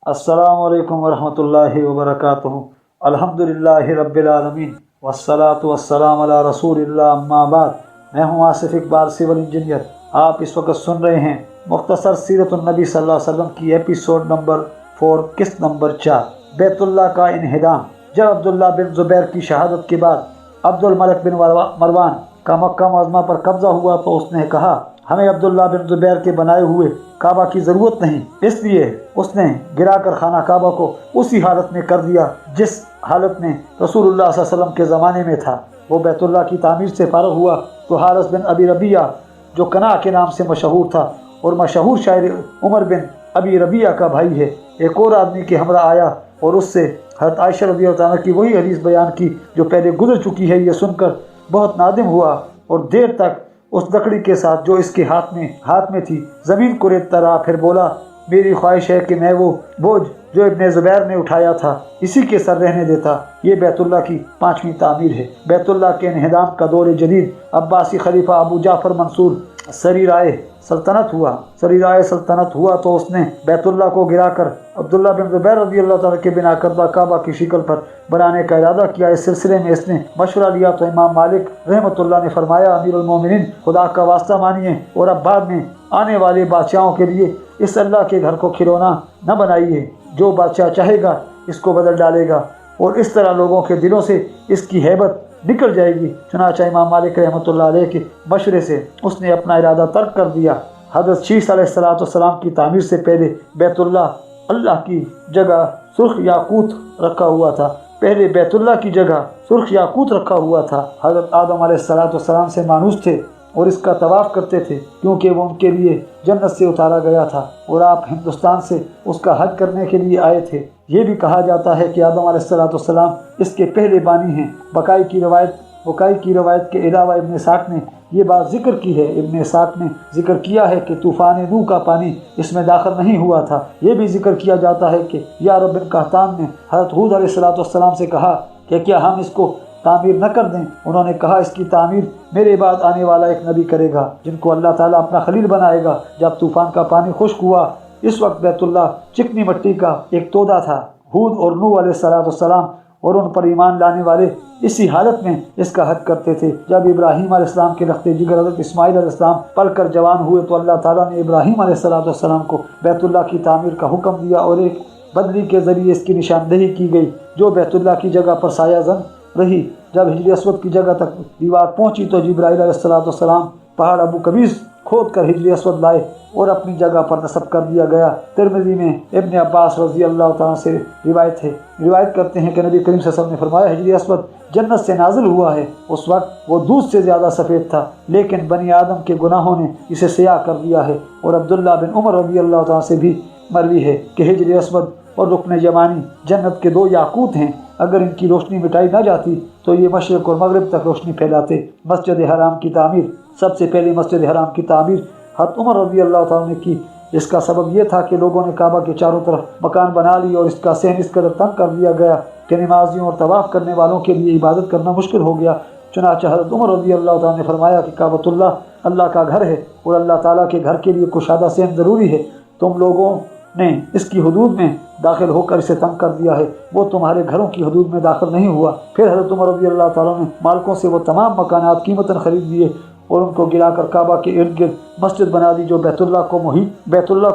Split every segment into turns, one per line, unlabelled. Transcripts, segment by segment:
السلام علیکم ورحمۃ اللہ وبرکاتہ۔ الحمدللہ رب العالمین والصلاة والسلام علی رسول اللہ، امابعد۔ میں ہوں آصف اقبال، سول انجینئر۔ آپ اس وقت سن رہے ہیں مختصر سیرت النبی صلی اللہ علیہ وسلم کی ایپیسوڈ نمبر 4، قسط نمبر 4، بیت اللہ کا انہدام۔ جب عبداللہ بن زبیر کی شہادت کے بعد عبد الملک بن مروان کا مکہ معظمہ پر قبضہ ہوا تو اس نے کہا، ہمیں عبداللہ بن زبیر کے بنائے ہوئے کعبہ کی ضرورت نہیں۔ اس لیے اس نے گرا کر خانہ کعبہ کو اسی حالت میں کر دیا جس حالت میں رسول اللہ صلی اللہ علیہ وسلم کے زمانے میں تھا۔ وہ بیت اللہ کی تعمیر سے فارغ ہوا تو حارث بن ابی ربیعہ، جو قناع کے نام سے مشہور تھا اور مشہور شاعر عمر بن ابی ربیعہ کا بھائی ہے، ایک اور آدمی کے ہمراہ آیا اور اس سے حضرت عائشہ رضی اللہ عنہ کی وہی حدیث بیان کی جو پہلے گزر چکی ہے۔ یہ سن کر بہت نادم ہوا اور دیر تک اس لکڑی کے ساتھ جو اس کے ہاتھ میں تھی زمین کو ریتتا رہا۔ پھر بولا، میری خواہش ہے کہ میں وہ بوجھ جو ابن زبیر نے اٹھایا تھا اسی کے سر رہنے دیتا۔ یہ بیت اللہ کی 5ویں تعمیر ہے۔ بیت اللہ کے انہدام کا دور جدید عباسی خلیفہ ابو جعفر منصور سریرائے سلطنت ہوا تو اس نے بیت اللہ کو گرا کر عبداللہ بن زبیر رضی اللہ تعالیٰ کے بنا کردہ کعبہ کی شکل پر بنانے کا ارادہ کیا۔ اس سلسلے میں اس نے مشورہ لیا تو امام مالک رحمتہ اللہ نے فرمایا، امیر المومنین، خدا کا واسطہ مانیے اور اب بعد میں آنے والے بادشاہوں کے لیے اس اللہ کے گھر کو کھلونا نہ بنائیے۔ جو بادشاہ چاہے گا اس کو بدل ڈالے گا اور اس طرح لوگوں کے دلوں سے اس کی ہیبت نکل جائے گی۔ چنانچہ امام مالک رحمۃ اللہ علیہ کے مشورے سے اس نے اپنا ارادہ ترک کر دیا۔ حضرت شیش علیہ السلام کی تعمیر سے پہلے بیت اللہ کی جگہ سرخ یاقوت رکھا ہوا تھا۔ حضرت آدم علیہ السلام سے مانوس تھے اور اس کا طواف کرتے تھے کیونکہ وہ ان کے لیے جنت سے اتارا گیا تھا اور آپ ہندوستان سے اس کا حج کرنے کے لیے آئے تھے۔ یہ بھی کہا جاتا ہے کہ آدم علیہ السلام اس کے پہلے بانی ہیں۔ بکائی کی روایت کے علاوہ ابن اسحاق نے یہ بات ذکر کی ہے۔ ابن اسحاق نے ذکر کیا ہے کہ طوفان نوح کا پانی اس میں داخل نہیں ہوا تھا۔ یہ بھی ذکر کیا جاتا ہے کہ یعرب بن قحطان نے حضرت ہود علیہ السلام سے کہا کہ کیا ہم اس کو تعمیر نہ کر دیں؟ انہوں نے کہا، اس کی تعمیر میرے بعد آنے والا ایک نبی کرے گا جن کو اللہ تعالیٰ اپنا خلیل بنائے گا۔ جب طوفان کا پانی خشک ہوا اس وقت بیت اللہ چکنی مٹی کا ایک تودا تھا۔ ہود اور نوح علیہ السلام اور ان پر ایمان لانے والے اسی حالت میں اس کا حج کرتے تھے۔ جب ابراہیم علیہ السلام کے لخت جگر حضرت اسماعیل علیہ السلام پل کر جوان ہوئے تو اللہ تعالیٰ نے ابراہیم علیہ السلام کو بیت اللہ کی تعمیر کا حکم دیا اور ایک بدری کے ذریعے اس کی نشاندہی کی گئی جو بیت اللہ کی جگہ پر سایہ زن رہی۔ جب حجر اسود کی جگہ تک دیوار پہنچی تو جبرائیل علیہ السلام پہاڑ ابو قبیس کھود کر حجر اسود لائے اور اپنی جگہ پر نصب کر دیا گیا۔ ترمذی میں ابن عباس رضی اللہ تعالیٰ سے روایت کرتے ہیں کہ نبی کریم صلی اللہ علیہ وسلم نے فرمایا، حجر اسود جنت سے نازل ہوا ہے۔ اس وقت وہ دودھ سے زیادہ سفید تھا لیکن بنی آدم کے گناہوں نے اسے سیاہ کر دیا ہے۔ اور عبداللہ بن عمر رضی اللہ تعالیٰ سے بھی مروی ہے کہ حجر اسود اور رکن یمانی جنت کے 2 یاقوت ہیں۔ اگر ان کی روشنی مٹائی نہ جاتی تو یہ مشرق اور مغرب تک روشنی پھیلاتے۔ مسجد حرام کی تعمیر۔ سب سے پہلے مسجد حرام کی تعمیر حضرت عمر رضی اللہ تعالیٰ نے کی۔ اس کا سبب یہ تھا کہ لوگوں نے کعبہ کے چاروں طرف مکان بنا لی اور اس کا صحن اس قدر تنگ کر دیا گیا کہ نمازیوں اور طواف کرنے والوں کے لیے عبادت کرنا مشکل ہو گیا۔ چنانچہ حضرت عمر رضی اللہ تعالیٰ نے فرمایا کہ کعبۃ اللہ کا گھر ہے اور اللہ تعالیٰ کے گھر کے لیے کشادہ صحن ضروری ہے۔ تم لوگوں نے اس کی حدود میں داخل ہو کر اسے تنگ کر دیا ہے، وہ تمہارے گھروں کی حدود میں داخل نہیں ہوا۔ پھر حضرت عمر رضی اللہ تعالیٰ نے مالکوں سے وہ تمام مکانات قیمتاً خرید لیے اور ان کو گرا کر کعبہ کے ارد گرد مسجد بنا دی جو بیت اللہ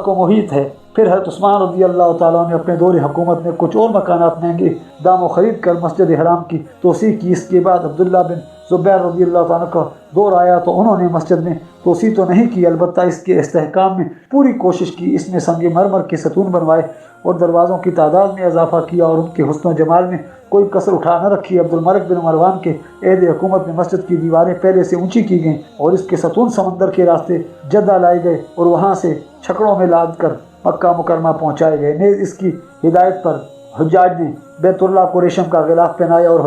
کو محیط ہے۔ پھر حضرت عثمان رضی اللہ تعالیٰ نے اپنے دور حکومت میں کچھ اور مکانات مہنگے داموں خرید کر مسجد حرام کی توسیع کی۔ اس کے بعد عبداللہ بن زبیر رضی اللہ تعالیٰ کا دور آیا تو انہوں نے مسجد میں توسیع تو نہیں کی، البتہ اس کے استحکام میں پوری کوشش کی۔ اس میں سنگ مرمر کے ستون بنوائے اور دروازوں کی تعداد میں اضافہ کیا اور ان کے حسن و جمال میں کوئی کسر اٹھا نہ رکھی۔ عبد الملک بن مروان کے عہد حکومت میں مسجد کی دیواریں پہلے سے اونچی کی گئیں اور اس کے ستون سمندر کے راستے جدہ لائے گئے اور وہاں سے چھکڑوں میں لاد کر مکہ مکرمہ پہنچائے گئے۔ نیز اس کی ہدایت پر حجاج نے بیت اللہ کو ریشم کا غلاف پہنایا اور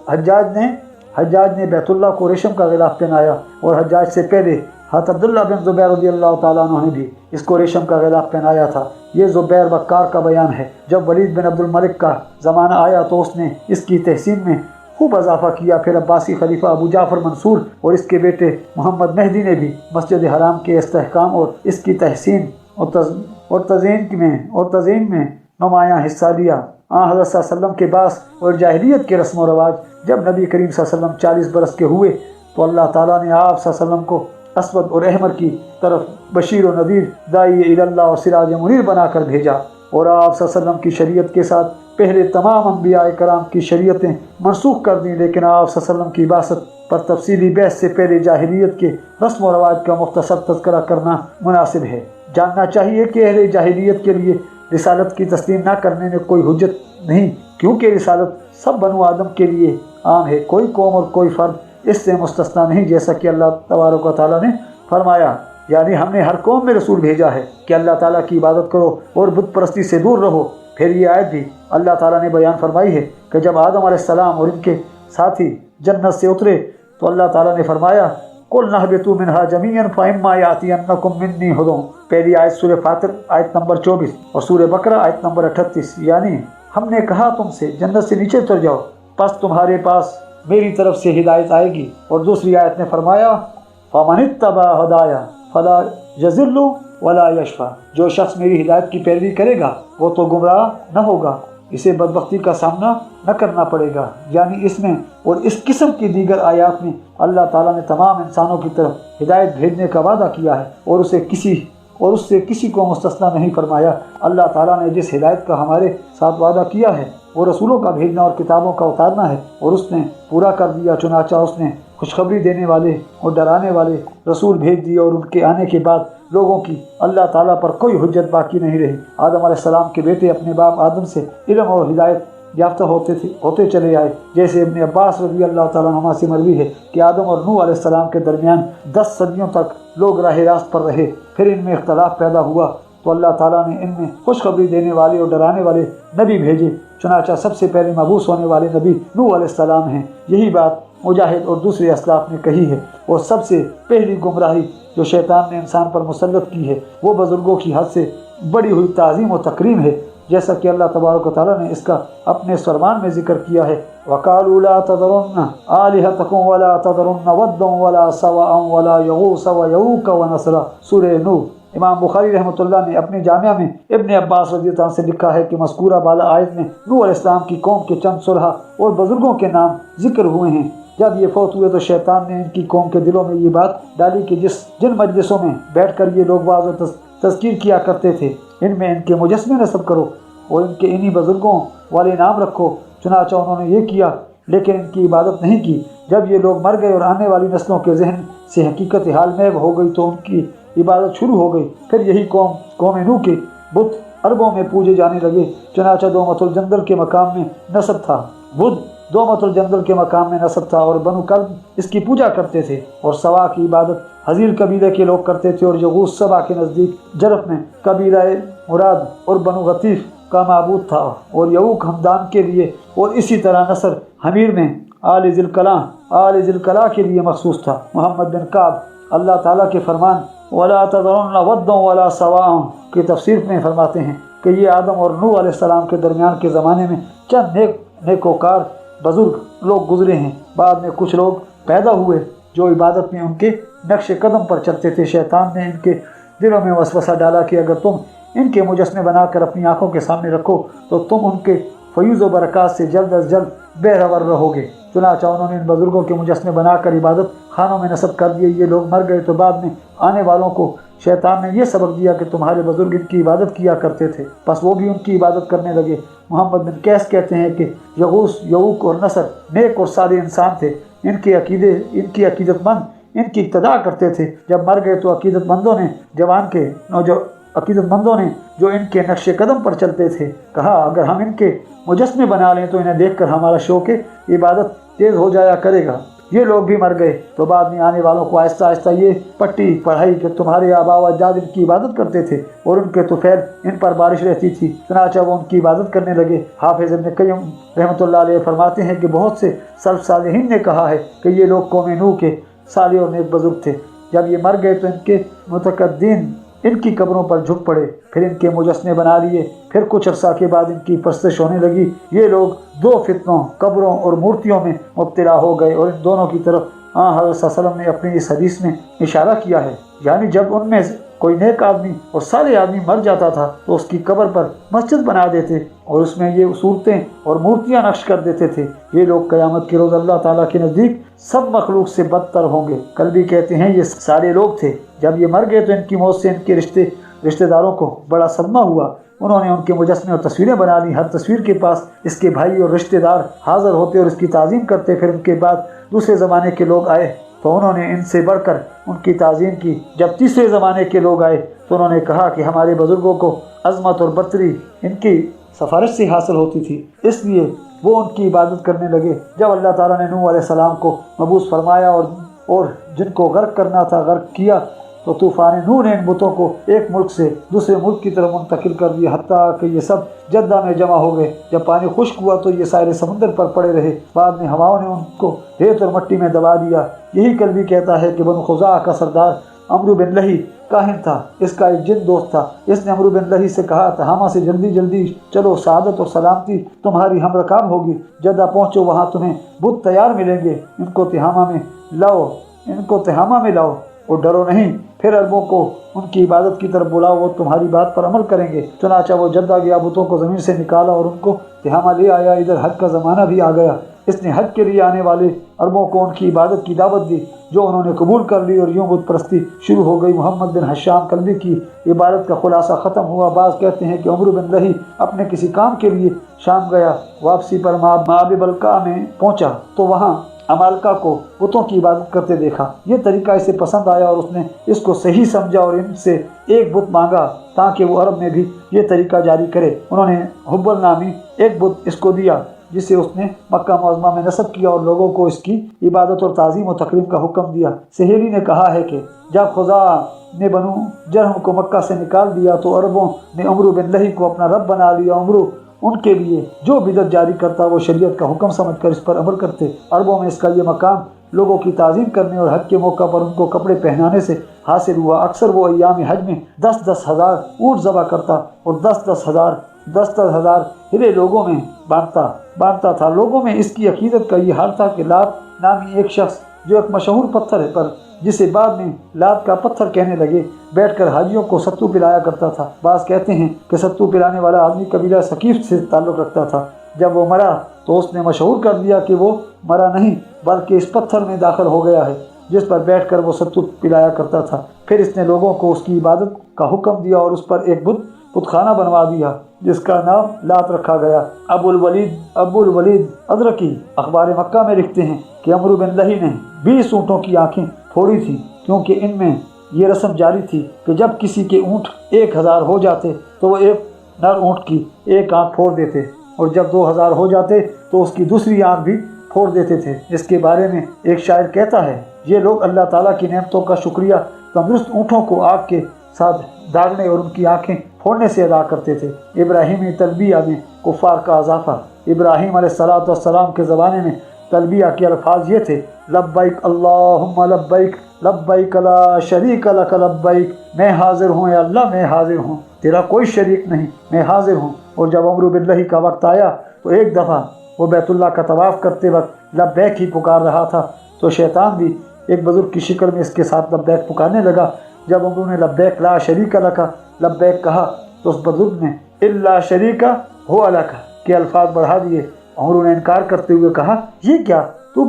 حجاج نے بیت اللہ کو ریشم کا غلاف پہنایا اور حجاج سے پہلے حضرت عبداللہ بن زبیر رضی اللہ تعالیٰ عنہ نے بھی اس کو ریشم کا غلاف پہنایا تھا۔ یہ زبیر بکار کا بیان ہے۔ جب ولید بن عبد الملک کا زمانہ آیا تو اس نے اس کی تحسین میں خوب اضافہ کیا۔ پھر عباسی خلیفہ ابو جعفر منصور اور اس کے بیٹے محمد مہدی نے بھی مسجد حرام کے استحکام اور اس کی تحسین اور اور تزئین میں نمایاں حصہ لیا۔ حضرت صلی اللہ علیہ وسلم کے باعث اور جاہلیت کے رسم و رواج جب نبی کریم صلی اللہ علیہ وسلم 40 برس کے ہوئے تو اللہ تعالیٰ نے آپ صلی اللہ علیہ وسلم کو اسود اور احمر کی طرف بشیر و نذیر، داعی اللہ اور سراج منیر بنا کر بھیجا، اور آپ صلی اللہ علیہ وسلم کی شریعت کے ساتھ پہلے تمام انبیاء کرام کی شریعتیں منسوخ کر دیں، لیکن آپ صلی اللہ علیہ وسلم کی بعثت پر تفصیلی بحث سے پہلے جاہلیت کے رسم و رواج کا مختصر تذکرہ کرنا مناسب ہے۔ جاننا چاہیے کہ اہل جاہلیت کے لیے رسالت کی تسلیم نہ کرنے میں کوئی حجت نہیں، کیونکہ رسالت سب بنو آدم کے لیے عام ہے، کوئی قوم اور کوئی فرد اس سے مستثنا نہیں، جیسا کہ اللہ تبارک و تعالیٰ نے فرمایا، یعنی ہم نے ہر قوم میں رسول بھیجا ہے کہ اللہ تعالیٰ کی عبادت کرو اور بت پرستی سے دور رہو۔ پھر یہ آیت بھی اللہ تعالیٰ نے بیان فرمائی ہے کہ جب آدم علیہ السلام اور ان کے ساتھی جنت سے اترے تو اللہ تعالیٰ نے فرمایا قُلْ نَهْبِطُوا مِنْهَا جَمِيعًا فَإِمَّا يَأْتِيَنَّكُم مِّنِّي هُدًى، پہلی آیت سورہ فاطر آیت نمبر 24 اور سورہ بکرہ آیت نمبر 38، یعنی ہم نے کہا تم سے جنت سے نیچے اتر جاؤ، پس تمہارے پاس میری طرف سے ہدایت آئے گی۔ اور دوسری آیت نے فرمایا فَمَنِ اتَّبَعَ هُدَايَ فَلَا يَضِلُّ وَلَا يَشْقَىٰ، جو شخص میری ہدایت کی پیروی کرے گا وہ تو گمراہ نہ ہوگا، اسے بدبختی کا سامنا نہ کرنا پڑے گا۔ یعنی اس میں اور اس قسم کی دیگر آیات میں اللہ تعالیٰ نے تمام انسانوں کی طرف ہدایت بھیجنے کا وعدہ کیا ہے اور اس سے کسی کو مستثنا نہیں فرمایا۔ اللہ تعالیٰ نے جس ہدایت کا ہمارے ساتھ وعدہ کیا ہے وہ رسولوں کا بھیجنا اور کتابوں کا اتارنا ہے، اور اس نے پورا کر دیا، چنانچہ اس نے خوشخبری دینے والے اور ڈرانے والے رسول بھیج دیے، اور ان کے آنے کے بعد لوگوں کی اللہ تعالیٰ پر کوئی حجت باقی نہیں رہی۔ آدم علیہ السلام کے بیٹے اپنے باپ آدم سے علم اور ہدایت یافتہ ہوتے چلے آئے، جیسے ابن عباس رضی اللہ تعالیٰ عنہما سے مروی ہے کہ آدم اور نوح علیہ السلام کے درمیان 10 صدیوں تک لوگ راہ راست پر رہے، پھر ان میں اختلاف پیدا ہوا تو اللہ تعالیٰ نے ان میں خوشخبری دینے والے اور ڈرانے والے نبی بھیجے، چنانچہ سب سے پہلے مبعوث ہونے والے نبی نوح علیہ السلام ہیں۔ یہی بات مجاہد اور دوسرے اسلاف نے کہی ہے، اور سب سے پہلی گمراہی جو شیطان نے انسان پر مسلط کی ہے وہ بزرگوں کی حد سے بڑی ہوئی تعظیم و تکریم ہے، جیسا کہ اللہ تبارک و تعالیٰ نے اس کا اپنے فرمان میں ذکر کیا ہے وَقَالُوا لَا تَذَرُنَّ آلِهَتَكُمْ وَلَا تَذَرُنَّ وَدًّا وَلَا سَوَاءً وَلَا يَغُوثَ وَيَعُوقَ وَنَسْرًا، سورہ نوح۔ امام بکھرے رحمتہ اللہ نے اپنے جامعہ میں ابن عباس رضی اللہ عنہ سے لکھا ہے کہ مذکورہ بالا آیت میں نوح علیہ السلام کی قوم کے چند صلحاء اور بزرگوں کے نام ذکر ہوئے ہیں۔ جب یہ فوت ہوئے تو شیطان نے ان کی قوم کے دلوں میں یہ بات ڈالی کہ جن مجلسوں میں بیٹھ کر یہ لوگ واعظ و تذکیر کیا کرتے تھے ان میں ان کے مجسمے نصب کرو اور ان کے انہی بزرگوں والے نام رکھو، چنانچہ انہوں نے یہ کیا لیکن ان کی عبادت نہیں کی۔ جب یہ لوگ مر گئے اور آنے والی نسلوں کے ذہن سے حقیقت حال محو ہو گئی تو ان کی عبادت شروع ہو گئی۔ پھر یہی قوم نوح کے بت عربوں میں پوجے جانے لگے، چنانچہ دومت الجندل کے مقام میں نصب تھا، بدھ دومت الجندل کے مقام میں نصب تھا، اور بنو کلب اس کی پوجا کرتے تھے، اور سوا کی عبادت حضیر قبیلے کے لوگ کرتے تھے، اور یغوث سبا کے نزدیک جرف میں قبیلہ مراد اور بنو غطیف کا معبود تھا، اور یعوق ہمدان کے لیے، اور اسی طرح نصر حمیر میں آل ذی القلاع کے لیے مخصوص تھا۔ محمد بن کعب اللہ تعالیٰ کے فرمان وَلَا تَذَرُنَّ وَدًّا وَلَا سَوَاءً کی تفسیر میں فرماتے ہیں کہ یہ آدم اور نوح علیہ السلام کے درمیان کے زمانے میں چند نیکوکار بزرگ لوگ گزرے ہیں، بعد میں کچھ لوگ پیدا ہوئے جو عبادت میں ان کے نقش قدم پر چلتے تھے۔ شیطان نے ان کے دلوں میں وسوسہ ڈالا کہ اگر تم ان کے مجسمے بنا کر اپنی آنکھوں کے سامنے رکھو تو تم ان کے فیوز و برکات سے جلد از جلد بہرور رہو گے، چنانچہ انہوں نے ان بزرگوں کے مجسمے بنا کر عبادت خانوں میں نصب کر دیے۔ یہ لوگ مر گئے تو بعد میں آنے والوں کو شیطان نے یہ سبق دیا کہ تمہارے بزرگ ان کی عبادت کیا کرتے تھے، بس وہ بھی ان کی عبادت کرنے لگے۔ محمد بن قیس کہتے ہیں کہ یغوث، یعوق اور نصر نیک اور صالح انسان تھے، ان کی عقیدت مند ان کی اقتداء کرتے تھے۔ جب مر گئے تو عقیدت مندوں نے جو ان کے نقش قدم پر چلتے تھے کہا اگر ہم ان کے مجسمے بنا لیں تو انہیں دیکھ کر ہمارا شوق عبادت تیز ہو جایا کرے گا۔ یہ لوگ بھی مر گئے تو بعد میں آنے والوں کو آہستہ آہستہ یہ پٹی پڑھائی کہ تمہارے آباء و اجداد ان کی عبادت کرتے تھے اور ان کے طفیل ان پر بارش رہتی تھی، چنانچہ وہ ان کی عبادت کرنے لگے۔ حافظ ابن قیم رحمۃ اللہ علیہ فرماتے ہیں کہ بہت سے سلف صالحین نے کہا ہے کہ یہ لوگ قوم نوح کے صالح اور نیک بزرگ تھے۔ جب یہ مر گئے تو ان کے متقدین ان کی قبروں پر جھک پڑے، پھر ان کے مجسمے بنا لیے، پھر کچھ عرصہ کے بعد ان کی پرستش ہونے لگی۔ یہ لوگ دو فتنوں قبروں اور مورتیوں میں مبتلا ہو گئے، اور ان دونوں کی طرف حضرت صلی اللہ علیہ وسلم نے اپنی اس حدیث میں اشارہ کیا ہے، یعنی جب ان میں کوئی نیک آدمی اور صالح آدمی مر جاتا تھا تو اس کی قبر پر مسجد بنا دیتے اور اس میں یہ صورتیں اور مورتیاں نقش کر دیتے تھے۔ یہ لوگ قیامت کے روز اللہ تعالیٰ کے نزدیک سب مخلوق سے بدتر ہوں گے۔ کل بھی کہتے ہیں یہ سارے لوگ تھے، جب یہ مر گئے تو ان کی موت سے ان کے رشتہ داروں کو بڑا صدمہ ہوا۔ انہوں نے ان کے مجسمے اور تصویریں بنا لی، ہر تصویر کے پاس اس کے بھائی اور رشتہ دار حاضر ہوتے اور اس کی تعظیم کرتے۔ پھر ان کے بعد دوسرے زمانے کے لوگ آئے تو انہوں نے ان سے بڑھ کر ان کی تعظیم کی۔ جب تیسرے زمانے کے لوگ آئے تو انہوں نے کہا کہ ہمارے بزرگوں کو عظمت اور برتری ان کی سفارش سے حاصل ہوتی تھی، اس لیے وہ ان کی عبادت کرنے لگے۔ جب اللہ تعالیٰ نے نوح علیہ السلام کو مبعوث فرمایا اور جن کو غرق کرنا تھا غرق کیا تو طوفان نوح نے ان بتوں کو ایک ملک سے دوسرے ملک کی طرف منتقل کر دیا، حتیٰ کہ یہ سب جدہ میں جمع ہو گئے۔ جب پانی خشک ہوا تو یہ سارے سمندر پر پڑے رہے، بعد میں ہواؤں نے ان کو ریت اور مٹی میں دبا دیا۔ یہی کلبی کہتا ہے کہ بنو خزاعہ کا سردار عمرو بن لہی کاہن تھا، اس کا ایک جن دوست تھا۔ اس نے عمرو بن لہی سے کہا تہامہ سے جلدی جلدی چلو، سعادت اور سلامتی تمہاری ہم رکاب ہوگی۔ جدہ پہنچو، وہاں تمہیں بت تیار ملیں گے، ان کو تہامہ میں لاؤ اور ڈرو نہیں۔ پھر عربوں کو ان کی عبادت کی طرف بلاؤ، وہ تمہاری بات پر عمل کریں گے۔ چنانچہ وہ جدہ گیا، بتوں کو زمین سے نکالا اور ان کو تہامہ لے آیا۔ ادھر حج کا زمانہ بھی آ گیا، اس نے حج کے لیے آنے والے عربوں کو ان کی عبادت کی دعوت دی، جو انہوں نے قبول کر لی، اور یوں بت پرستی شروع ہو گئی۔ محمد بن حشام کلبی کی عبادت کا خلاصہ ختم ہوا۔ بعض کہتے ہیں کہ عمرو بن لہی اپنے کسی کام کے لیے شام گیا، واپسی پر امابعد میں پہنچا تو وہاں عمالقہ کو بتوں کی عبادت کرتے دیکھا۔ یہ طریقہ اسے پسند آیا اور اس نے اس کو صحیح سمجھا اور ان سے ایک بت مانگا تاکہ وہ عرب میں بھی یہ طریقہ جاری کرے۔ انہوں نے حبل نامی ایک بت اس کو دیا، جسے اس نے مکہ معظمہ میں نصب کیا اور لوگوں کو اس کی عبادت اور تعظیم و تکریم کا حکم دیا۔ سہیلی نے کہا ہے کہ جب خزاعہ نے بنو جرہم کو مکہ سے نکال دیا تو عربوں نے عمرو بن لہی کو اپنا رب بنا لیا۔ عمرو ان کے لیے جو بدعت جاری کرتا وہ شریعت کا حکم سمجھ کر اس پر عمل کرتے۔ عربوں میں اس کا یہ مقام لوگوں کی تعظیم کرنے اور حج کے موقع پر ان کو کپڑے پہنانے سے حاصل ہوا۔ اکثر وہ ایام حج میں 10,000 اونٹ ذبح کرتا اور 10,000 ہرے لوگوں میں بانٹتا تھا۔ لوگوں میں اس کی عقیدت کا یہ حال تھا کہ لات نامی ایک شخص جو ایک مشہور پتھر ہے پر جسے بعد میں لات کا پتھر کہنے لگے، بیٹھ کر حاجیوں کو ستو پلایا کرتا تھا۔ بعض کہتے ہیں کہ ستو پلانے والا آدمی قبیلہ ثقیف سے تعلق رکھتا تھا۔ جب وہ مرا تو اس نے مشہور کر دیا کہ وہ مرا نہیں بلکہ اس پتھر میں داخل ہو گیا ہے جس پر بیٹھ کر وہ ستو پلایا کرتا تھا۔ پھر اس نے لوگوں کو اس کی عبادت کا حکم دیا اور اس پر ایک بت خانہ بنوا دیا جس کا نام لات رکھا گیا۔ ابو الولید ادرکی اخبار مکہ میں لکھتے ہیں کہ عمرو بن لہی نے 20 اونٹوں کی آنکھیں پھوڑی تھیں، کیونکہ ان میں یہ رسم جاری تھی کہ جب کسی کے اونٹ 1000 ہو جاتے تو وہ ایک نر اونٹ کی ایک آنکھ پھوڑ دیتے، اور جب 2000 ہو جاتے تو اس کی دوسری آنکھ بھی پھوڑ دیتے تھے۔ اس کے بارے میں ایک شاعر کہتا ہے، یہ لوگ اللہ تعالیٰ کی نعمتوں کا شکریہ تندرست اونٹوں کو آگ کے ساتھ داغنے اور ان کی آنکھیں پھوڑنے سے ادا کرتے تھے۔ ابراہیمی تلبیہ میں کفار کا اضافہ۔ ابراہیم علیہ السلام کے زمانے میں تلبیہ کے الفاظ یہ تھے، لبیک اللہم لبیک لبیک لا شریک لک لبیک، میں حاضر ہوں اے اللہ، میں حاضر ہوں، تیرا کوئی شریک نہیں، میں حاضر ہوں۔ اور جب عمرو بن لہی کا وقت آیا تو ایک دفعہ وہ بیت اللہ کا طواف کرتے وقت لبیک ہی پکار رہا تھا تو شیطان بھی ایک بزرگ کی شکل میں اس کے ساتھ لبیک پکارنے لگا۔ جب عمرو نے لبیک لا شریک لک لبیک کہا تو اس بزرگ نے الا شریک ہو لک کے الفاظ بڑھا دیے۔ عمرو نے انکار کرتے ہوئے کہا، یہ کیا، تو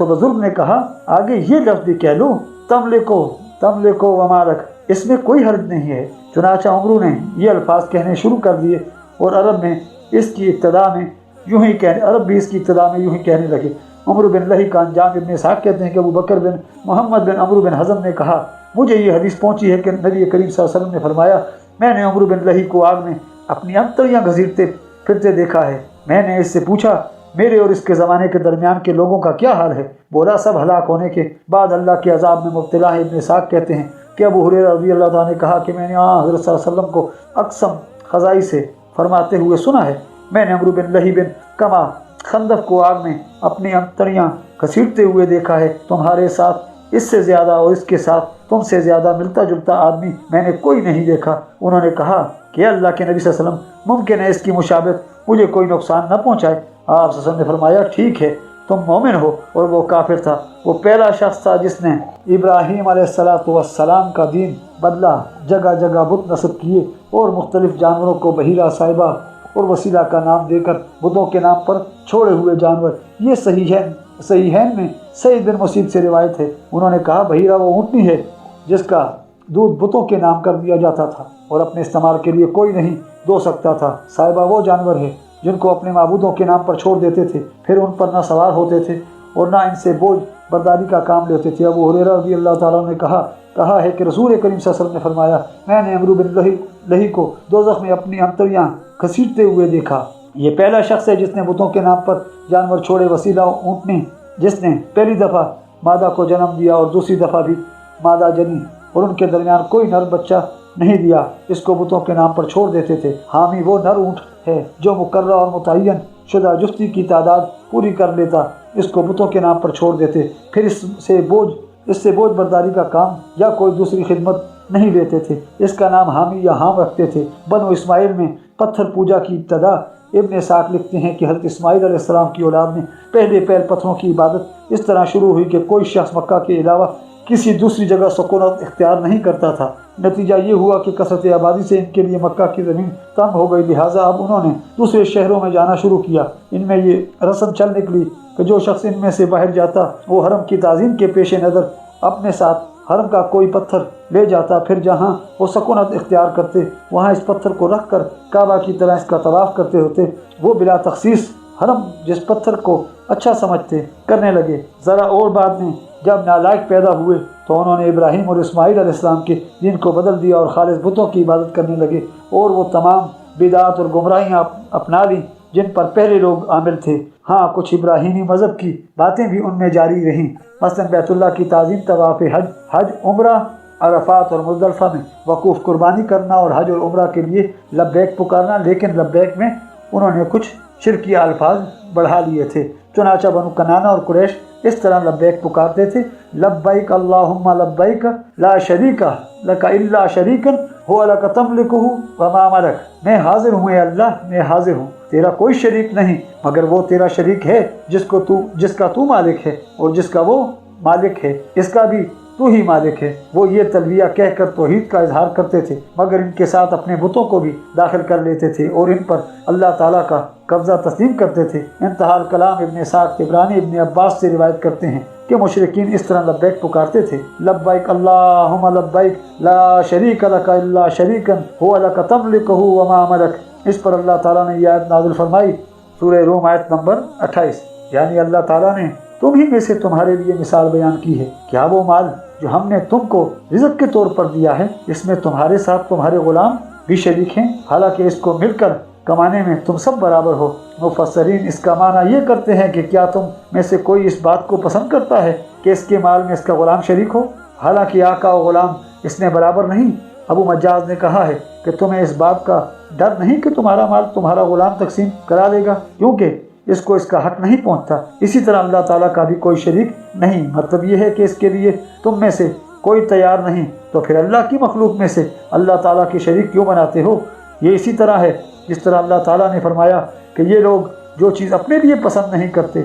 بزرگ نے کہا، آگے یہ لفظ بھی کہہ لو، تملکو ومالک، اس میں کوئی حرج نہیں ہے۔ چنانچہ عمرو نے یہ الفاظ کہنے شروع کر دیے اور عرب بھی اس کی ابتدا میں یوں ہی کہنے لگے۔ عمرو بن لہی کا انجام ابن اسحاق کہتے ہیں کہ ابو بکر بن محمد بن عمرو بن حزم نے کہا، مجھے یہ حدیث پہنچی ہے کہ نبی کریم صلی اللہ علیہ وسلم نے فرمایا، میں نے عمرو بن لہی کو آگ میں اپنی انتڑیاں گھسیٹتے پھرتے دیکھا ہے۔ میں نے اس سے پوچھا، میرے اور اس کے زمانے کے درمیان کے لوگوں کا کیا حال ہے؟ بولا، سب ہلاک ہونے کے بعد اللہ کے عذاب میں مبتلا ہے۔ ابن اسحاق کہتے ہیں کہ ابو ہریرہ رضی اللہ تعالیٰ نے کہا کہ میں نے حضرت صلی اللہ علیہ وسلم کو اقسم خزائی سے فرماتے ہوئے سنا ہے، میں نے عمرو بن لہی بن کما خندق کو آگ میں اپنی انتڑیاں گھسیٹتے ہوئے دیکھا ہے۔ تمہارے ساتھ اس سے زیادہ اور اس کے ساتھ تم سے زیادہ ملتا جلتا آدمی میں نے کوئی نہیں دیکھا۔ انہوں نے کہا کہ اللہ کے نبی صلی اللہ علیہ وسلم، ممکن ہے اس کی مشابہت مجھے کوئی نقصان نہ پہنچائے۔ آپ صلی اللہ علیہ وسلم نے فرمایا، ٹھیک ہے، تم مومن ہو، اور وہ کافر تھا۔ وہ پہلا شخص تھا جس نے ابراہیم علیہ السلام کا دین بدلا، جگہ جگہ بت نصب کیے اور مختلف جانوروں کو بحیرہ، صاحبہ اور وسیلہ کا نام دے کر بتوں کے نام پر چھوڑے ہوئے جانور۔ یہ صحیحین میں سعید بن مسیب سے روایت ہے، انہوں نے کہا بحیرہ وہ اونٹنی ہے جس کا دودھ بتوں کے نام کر دیا جاتا تھا اور اپنے استعمال کے لیے کوئی نہیں دو سکتا تھا۔ صاحبہ وہ جانور ہے جن کو اپنے معبودوں کے نام پر چھوڑ دیتے تھے، پھر ان پر نہ سوار ہوتے تھے اور نہ ان سے بوجھ برداری کا کام لیتے تھے۔ ابو ہریرہ رضی اللہ تعالیٰ نے کہا ہے کہ رسول کریم صلی اللہ علیہ وسلم نے فرمایا، میں نے عمرو بن لہی کو دوزخ میں اپنی انتڑیاں گھسیٹتے ہوئے دیکھا۔ یہ پہلا شخص ہے جس نے بتوں کے نام پر جانور چھوڑے، وسیلہ اونٹنی جس نے پہلی دفعہ مادہ کو جنم دیا اور دوسری دفعہ بھی مادہ جنی اور ان کے درمیان کوئی نر بچہ نہیں دیا، اس کو بتوں کے نام پر چھوڑ دیتے تھے۔ حامی وہ نر اونٹ ہے جو مقررہ اور متعین شدہ جفتی کی تعداد پوری کر لیتا، اس کو بتوں کے نام پر چھوڑ دیتے، پھر اس سے بوجھ برداری کا کام یا کوئی دوسری خدمت نہیں لیتے تھے۔ اس کا نام حامی یا حام رکھتے تھے۔ بنو اسماعیل میں پتھر پوجا کی ابتدا ابن اسحاق لکھتے ہیں کہ حضرت اسماعیل علیہ السلام کی اولاد میں پہلے پتھروں کی عبادت اس طرح شروع ہوئی کہ کوئی شخص مکہ کے علاوہ کسی دوسری جگہ سکونت اختیار نہیں کرتا تھا۔ نتیجہ یہ ہوا کہ کثرت آبادی سے ان کے لیے مکہ کی زمین تنگ ہو گئی، لہٰذا اب انہوں نے دوسرے شہروں میں جانا شروع کیا۔ ان میں یہ رسم چل نکلی کہ جو شخص ان میں سے باہر جاتا وہ حرم کی تعظیم کے پیش نظر اپنے ساتھ حرم کا کوئی پتھر لے جاتا، پھر جہاں وہ سکونت اختیار کرتے وہاں اس پتھر کو رکھ کر کعبہ کی طرح اس کا طواف کرتے ہوتے۔ وہ بلا تخصیص حرم جس پتھر کو اچھا سمجھتے کرنے لگے۔ ذرا اور بعد میں جب نالائق پیدا ہوئے تو انہوں نے ابراہیم اور اسماعیل علیہ السلام کے دین کو بدل دیا اور خالص بتوں کی عبادت کرنے لگے، اور وہ تمام بدعات اور گمراہیاں اپنا لیں جن پر پہلے لوگ عامل تھے۔ ہاں، کچھ ابراہیمی مذہب کی باتیں بھی ان میں جاری رہیں، مثلا بیت اللہ کی تعظیم، طواف حج، عمرہ، عرفات اور مزدلفہ میں وقوف، قربانی کرنا اور حج اور عمرہ کے لیے لبیک پکارنا، لیکن لبیک میں انہوں نے کچھ شرکیہ الفاظ بڑھا لیے تھے۔ چنانچہ بنو کنانہ اور قریش اس طرح لبیک پکارتے تھے، لبیک اللہم لبیک لا شریک لک الا شریکا هو لک تملکہ وما ملک، میں حاضر ہوں اے اللہ، میں حاضر ہوں، تیرا کوئی شریک نہیں مگر وہ تیرا شریک ہے جس کا تو مالک ہے اور جس کا وہ مالک ہے، اس کا بھی تو ہی مالک ہے۔ وہ یہ تلبیہ کہہ کر توحید کا اظہار کرتے تھے، مگر ان کے ساتھ اپنے بتوں کو بھی داخل کر لیتے تھے اور ان پر اللہ تعالیٰ کا قبضہ تسلیم کرتے تھے۔ انتہا کلام ابن اسحاق عبرانی ابن عباس سے روایت کرتے ہیں کہ مشرکین اس طرح لبیک پکارتے تھے، لبیک اللہم لبیک لا شریک لک الا شریکا هو لک تملکہ وما ملک۔ اس پر اللہ تعالیٰ نے یہ آیت نازل فرمائی، سورہ روم آیت نمبر 28، یعنی اللہ تعالیٰ نے تم ہی میں سے تمہارے لیے مثال بیان کی ہے، کیا وہ مال جو ہم نے تم کو رزق کے طور پر دیا ہے اس میں تمہارے ساتھ تمہارے غلام بھی شریک ہیں، حالانکہ اس کو مل کر کمانے میں تم سب برابر ہو۔ مفسرین اس کا معنی یہ کرتے ہیں کہ کیا تم میں سے کوئی اس بات کو پسند کرتا ہے کہ اس کے مال میں اس کا غلام شریک ہو، حالانکہ آقا و غلام اس میں برابر نہیں؟ ابو مجاز نے کہا ہے کہ تمہیں اس بات کا ڈر نہیں کہ تمہارا مال تمہارا غلام تقسیم کرا لے گا، کیونکہ اس کو اس کا حق نہیں پہنچتا۔ اسی طرح اللہ تعالیٰ کا بھی کوئی شریک نہیں، مطلب یہ ہے کہ اس کے لیے تم میں سے کوئی تیار نہیں، تو پھر اللہ کی مخلوق میں سے اللہ تعالیٰ کی شریک کیوں بناتے ہو؟ یہ اسی طرح ہے جس طرح اللہ تعالیٰ نے فرمایا کہ یہ لوگ جو چیز اپنے لیے پسند نہیں کرتے